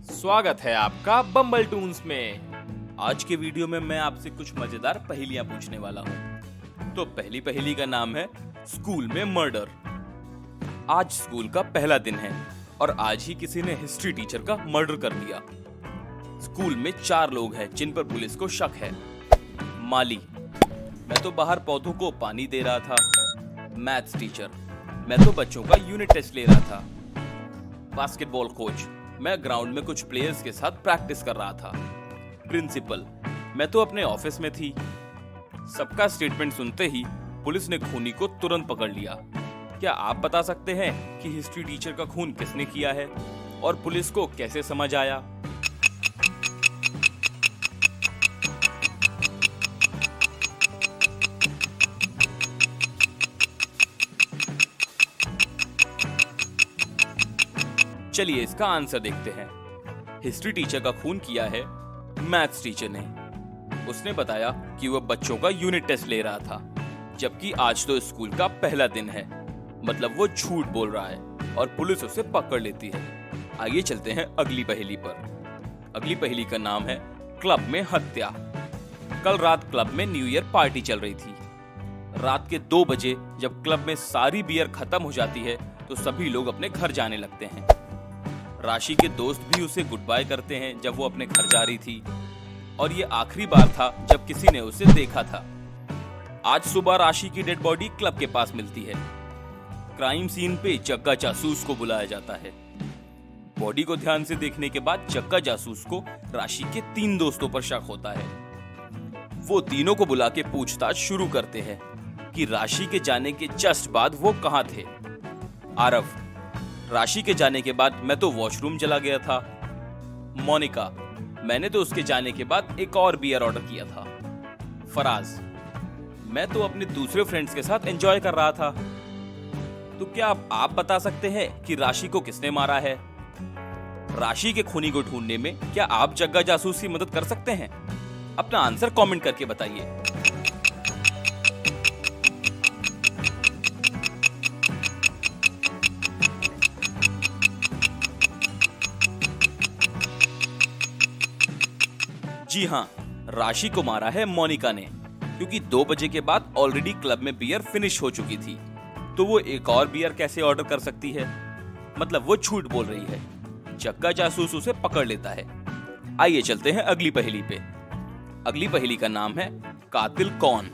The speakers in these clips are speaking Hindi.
स्वागत है आपका बम्बल टून्स में। आज के वीडियो में मैं आपसे कुछ मजेदार पहेलियां पूछने वाला हूं। तो पहली पहेली का नाम है स्कूल में मर्डर। आज स्कूल का पहला दिन है और आज ही किसी ने हिस्ट्री टीचर का मर्डर कर दिया। स्कूल में 4 लोग हैं जिन पर पुलिस को शक है। माली, मैं तो बाहर पौधों को पानी दे रहा था। मैथ्स टीचर, मैं तो बच्चों का यूनिट टेस्ट ले रहा था। बास्केटबॉल कोच, मैं ग्राउंड में कुछ प्लेयर्स के साथ प्रैक्टिस कर रहा था। प्रिंसिपल, मैं तो अपने ऑफिस में थी। सबका स्टेटमेंट सुनते ही पुलिस ने खूनी को तुरंत पकड़ लिया। क्या आप बता सकते हैं कि हिस्ट्री टीचर का खून किसने किया है और पुलिस को कैसे समझ आया? चलिए इसका आंसर देखते हैं। हिस्ट्री टीचर का खून किया है मैथ्स टीचर ने। उसने बताया कि वह बच्चों का यूनिट टेस्ट ले रहा था, जबकि आज तो स्कूल का पहला दिन है, मतलब वो झूठ बोल रहा है और पुलिस उसे पकड़ लेती है। आइए चलते हैं अगली पहेली पर। अगली पहेली का नाम है क्लब में हत्या। कल रात क्लब में न्यू ईयर पार्टी चल रही थी। रात के 2 बजे जब क्लब में सारी बियर खत्म हो जाती है तो सभी लोग अपने घर जाने लगते हैं। राशि के दोस्त भी उसे गुड बाय करते हैं जब वो अपने घर जा रही थी, और ये आखिरी बार था जब किसी ने उसे देखा था। आज सुबह राशि की डेड बॉडी क्लब के पास मिलती है। क्राइम सीन पे जग्गा जासूस को बुलाया जाता है। बॉडी को ध्यान से देखने के बाद जग्गा जासूस को राशि के 3 दोस्तों पर शक होता है। वो तीनों को बुला के पूछताछ शुरू करते हैं कि राशि के जाने के जस्ट बाद वो कहाँ थे। आरव, राशि के जाने के बाद मैं तो वॉशरूम चला गया था। मोनिका, मैंने तो उसके जाने के बाद एक और बियर ऑर्डर किया था। फराज, मैं तो अपने दूसरे फ्रेंड्स के साथ एंजॉय कर रहा था। तो क्या आप बता सकते हैं कि राशि को किसने मारा है? राशि के खूनी को ढूंढने में क्या आप जग्गा जासूस की मदद कर सकते हैं? अपना आंसर कमेंट करके बताइए। जी हाँ, राशि को मारा है मोनिका ने, क्योंकि 2 बजे के बाद ऑलरेडी क्लब में बियर फिनिश हो चुकी थी। तो वो एक और बियर कैसे ऑर्डर कर सकती है? मतलब वो झूठ बोल रही है। जग्गा जासूस उसे पकड़ लेता है। आइए चलते हैं अगली पहेली पे। अगली पहेली का नाम है कातिल कौन।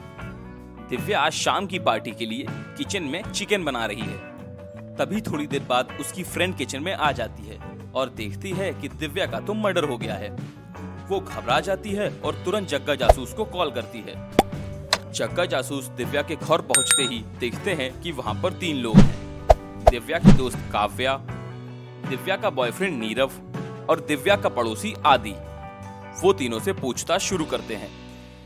दिव्या आज शाम की पार्टी के लिए किचन में चिकन बना रही है। तभी थोड़ी देर बाद उसकी फ्रेंड किचन में आ जाती है और देखती है कि दिव्या का तो मर्डर हो गया है। वो घबरा जाती है और तुरंत जग्गा जासूस को कॉल करती है। जग्गा जासूस दिव्या के घर पहुंचते ही देखते हैं कि वहां पर 3 लोग हैं। दिव्या की दोस्त काव्या, दिव्या का बॉयफ्रेंड नीरव और दिव्या का पड़ोसी आदि। वो तीनों से पूछताछ शुरू करते हैं।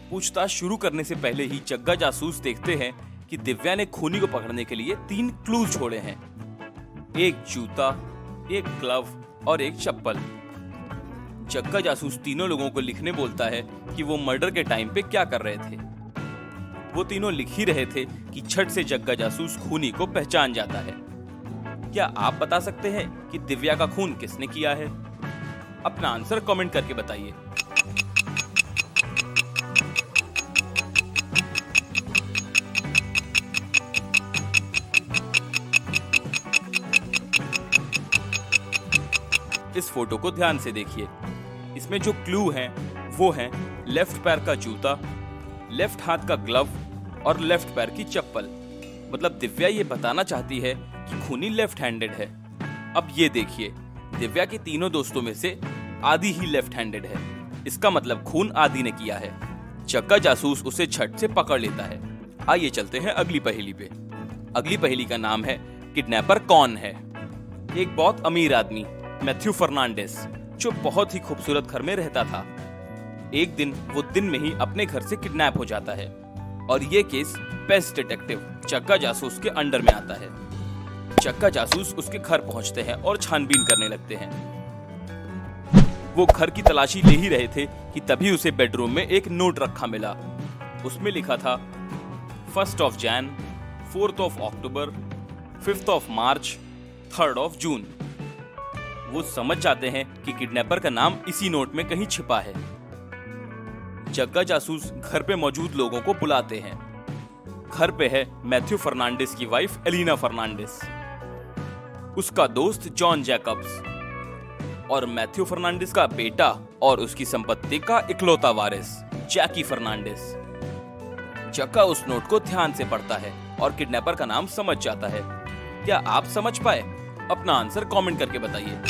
पूछताछ शुरू करने से पहले ही जग्गा जासूस देखते हैं कि दिव्या ने खूनी को पकड़ने के लिए 3 क्लूज छोड़े हैं। एक जूता, एक ग्लव और एक चप्पल। जग्गा जासूस तीनों लोगों को लिखने बोलता है कि वो मर्डर के टाइम पे क्या कर रहे थे। वो तीनों लिख ही रहे थे कि झट से जग्गा जासूस खूनी को पहचान जाता है। क्या आप बता सकते हैं कि दिव्या का खून किसने किया है? अपना आंसर कमेंट करके बताइए। इस फोटो को ध्यान से देखिए। इसमें जो क्लू हैं वो हैं लेफ्ट पैर का जूता, लेफ्ट हाथ का ग्लव और लेफ्ट पैर की चप्पल। मतलब दिव्या ये बताना चाहती है कि खूनी लेफ्ट हैंडेड है। अब ये देखिए, दिव्या के तीनों दोस्तों में से आदि ही लेफ्ट हैंडेड है। इसका मतलब खून आदि ने किया है। जग्गा जासूस उसे झट से पकड़ लेता है। आइए चलते हैं अगली पहेली पे। अगली पहेली का नाम है किडनैपर कौन है। एक बहुत अमीर आदमी मैथ्यू फर्नांडिस, जो बहुत ही खूबसूरत घर में रहता था, एक दिन वो दिन में ही अपने घर से किडनैप हो जाता है और ये केस पेस्ट डिटेक्टिव जग्गा जासूस के अंडर में आता है। जग्गा जासूस उसके घर पहुंचते हैं और छानबीन करने लगते हैं। वो घर की तलाशी ले ही रहे थे कि तभी उसे बेडरूम में एक नोट रखा मिला। उसमें लिखा था 1 जन, 4 अक्टूबर, 5 मार्च, 3 जून। वो समझ जाते हैं कि किडनैपर का नाम इसी नोट में कहीं छिपा है। जग्गा जासूस घर पे मौजूद लोगों को बुलाते हैं। घर पे है मैथ्यू फर्नांडिस की वाइफ एलिना फर्नांडिस, उसका दोस्त जॉन जैकब्स और मैथ्यू फर्नांडिस का बेटा और उसकी संपत्ति का इकलौता वारिस जैकी फर्नांडिस। जग्गा उस नोट को ध्यान से पढ़ता है और किडनैपर का नाम समझ जाता है। क्या आप समझ पाए? अपना आंसर कमेंट करके बताइए।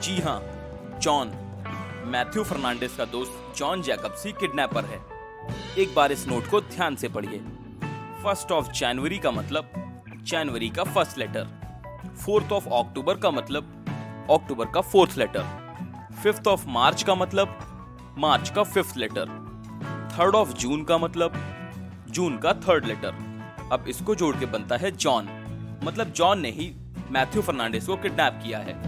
जी हाँ, जॉन, मैथ्यू फर्नांडिस का दोस्त जॉन जैकब्स ही किडनैपर है। एक बार इस नोट को ध्यान से पढ़िए। 1 जनवरी का मतलब जनवरी का फर्स्ट लेटर, 4 अक्टूबर का मतलब अक्टूबर का 4th लेटर, 5 मार्च का मतलब मार्च का 5th लेटर, 3 जून का मतलब जून का 3rd लेटर। अब इसको जोड़ के बनता है जॉन, मतलब जॉन ने ही मैथ्यू फर्नांडिस को किडनैप किया है।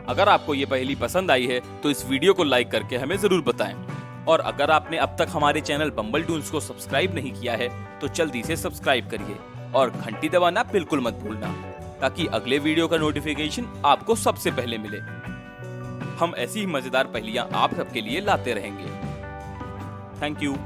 अगर आपको ये पहेली पसंद आई है तो इस वीडियो को लाइक करके हमें जरूर बताएं। और अगर आपने अब तक हमारे चैनल बम्बल टूल्स को सब्सक्राइब नहीं किया है तो जल्दी से सब्सक्राइब करिए और घंटी दबाना बिल्कुल मत भूलना, ताकि अगले वीडियो का नोटिफिकेशन आपको सबसे पहले मिले। हम ऐसी ही मजेदार पहेलियां आप सबके लिए लाते रहेंगे। Thank you.